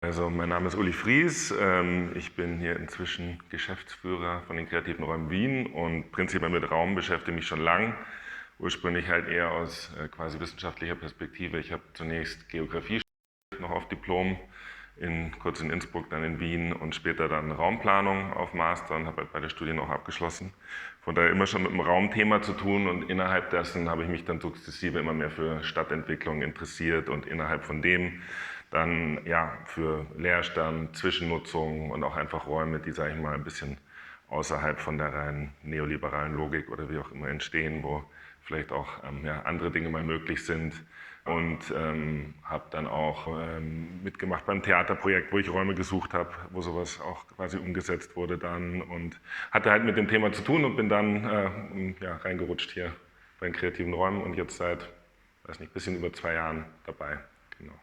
Also mein Name ist Uli Fries, ich bin hier inzwischen Geschäftsführer von den Kreativen Räumen Wien und prinzipiell mit Raum beschäftige mich schon lang. Ursprünglich halt eher aus quasi wissenschaftlicher Perspektive. Ich habe zunächst Geografie studiert, noch auf Diplom, kurz in Innsbruck, dann in Wien und später dann Raumplanung auf Master und habe halt beide Studien auch abgeschlossen. Von daher immer schon mit dem Raumthema zu tun und innerhalb dessen habe ich mich dann sukzessive immer mehr für Stadtentwicklung interessiert und innerhalb von dem dann ja für Leerstand, Zwischennutzung und auch einfach Räume, die, sage ich mal, ein bisschen außerhalb von der reinen neoliberalen Logik oder wie auch immer entstehen, wo vielleicht auch andere Dinge mal möglich sind. Und habe dann auch mitgemacht beim Theaterprojekt, wo ich Räume gesucht habe, wo sowas auch quasi umgesetzt wurde dann und hatte halt mit dem Thema zu tun und bin dann reingerutscht hier bei den kreativen Räumen und jetzt seit, weiß nicht, ein bisschen über 2 Jahren dabei. Genau.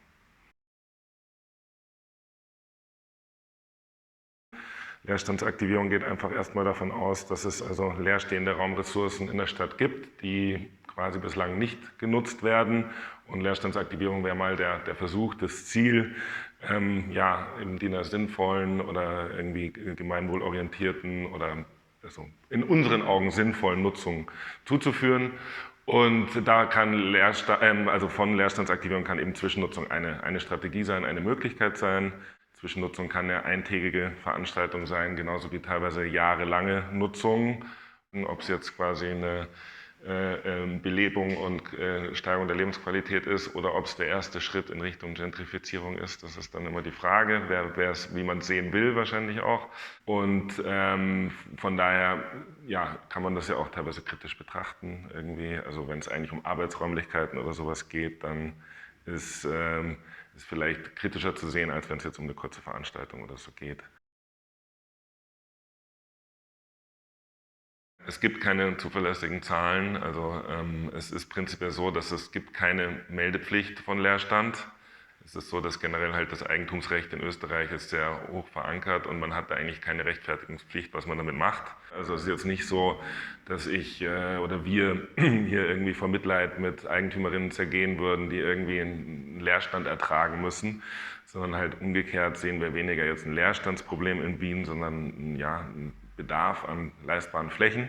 Leerstandsaktivierung geht einfach erstmal davon aus, dass es also leerstehende Raumressourcen in der Stadt gibt, die quasi bislang nicht genutzt werden. Und Leerstandsaktivierung wäre mal der Versuch, das Ziel, eben die einer sinnvollen oder irgendwie gemeinwohlorientierten oder also in unseren Augen sinnvollen Nutzung zuzuführen. Und da kann von Leerstandsaktivierung kann eben Zwischennutzung eine Strategie sein, eine Möglichkeit sein. Zwischennutzung kann eine eintägige Veranstaltung sein, genauso wie teilweise jahrelange Nutzung. Ob es jetzt quasi eine Belebung und Steigerung der Lebensqualität ist oder ob es der erste Schritt in Richtung Gentrifizierung ist, das ist dann immer die Frage, wie man es sehen will wahrscheinlich auch. Und von daher kann man das ja auch teilweise kritisch betrachten irgendwie. Also wenn es eigentlich um Arbeitsräumlichkeiten oder sowas geht, dann ist vielleicht kritischer zu sehen, als wenn es jetzt um eine kurze Veranstaltung oder so geht. Es gibt keine zuverlässigen Zahlen. Also es ist prinzipiell so, dass es gibt keine Meldepflicht von Leerstand. Es ist so, dass generell halt das Eigentumsrecht in Österreich ist sehr hoch verankert und man hat da eigentlich keine Rechtfertigungspflicht, was man damit macht. Also es ist jetzt nicht so, dass ich oder wir hier irgendwie vor Mitleid mit Eigentümerinnen zergehen würden, die irgendwie einen Leerstand ertragen müssen, sondern halt umgekehrt sehen wir weniger jetzt ein Leerstandsproblem in Wien, sondern ein Bedarf an leistbaren Flächen.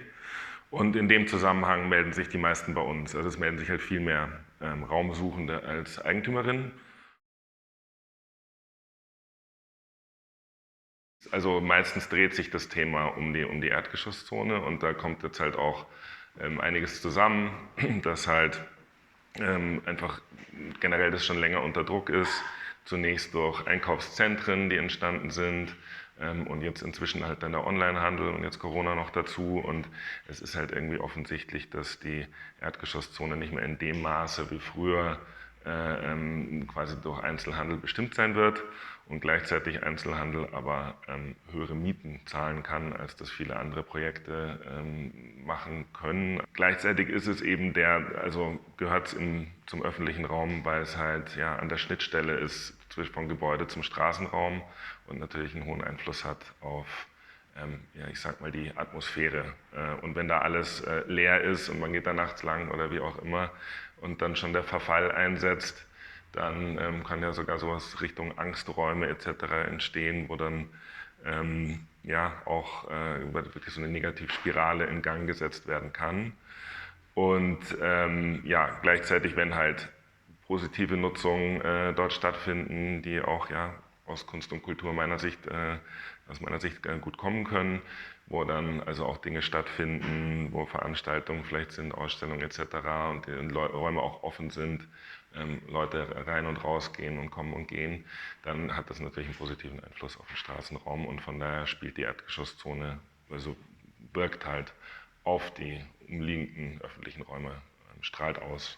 Und in dem Zusammenhang melden sich die meisten bei uns. Also es melden sich halt viel mehr Raumsuchende als Eigentümerinnen. Also meistens dreht sich das Thema um die Erdgeschosszone und da kommt jetzt halt auch einiges zusammen, dass halt einfach generell das schon länger unter Druck ist. Zunächst durch Einkaufszentren, die entstanden sind und jetzt inzwischen halt dann der Onlinehandel und jetzt Corona noch dazu. Und es ist halt irgendwie offensichtlich, dass die Erdgeschosszone nicht mehr in dem Maße wie früher quasi durch Einzelhandel bestimmt sein wird und gleichzeitig Einzelhandel aber höhere Mieten zahlen kann, als das viele andere Projekte machen können. Gleichzeitig ist es eben gehört es zum öffentlichen Raum, weil es halt an der Schnittstelle ist vom Gebäude zum Straßenraum und natürlich einen hohen Einfluss hat auf ich sag mal, die Atmosphäre. Und wenn da alles leer ist und man geht da nachts lang oder wie auch immer und dann schon der Verfall einsetzt, dann kann ja sogar sowas Richtung Angsträume etc. entstehen, wo dann auch wirklich so eine Negativspirale in Gang gesetzt werden kann. Und gleichzeitig, wenn halt positive Nutzungen dort stattfinden, die auch aus Kunst und Kultur aus meiner Sicht gut kommen können, wo dann also auch Dinge stattfinden, wo Veranstaltungen vielleicht sind, Ausstellungen etc. und die Räume auch offen sind, Leute rein und rausgehen und kommen und gehen, dann hat das natürlich einen positiven Einfluss auf den Straßenraum und von daher spielt die Erdgeschosszone, also wirkt halt auf die umliegenden öffentlichen Räume, strahlt aus.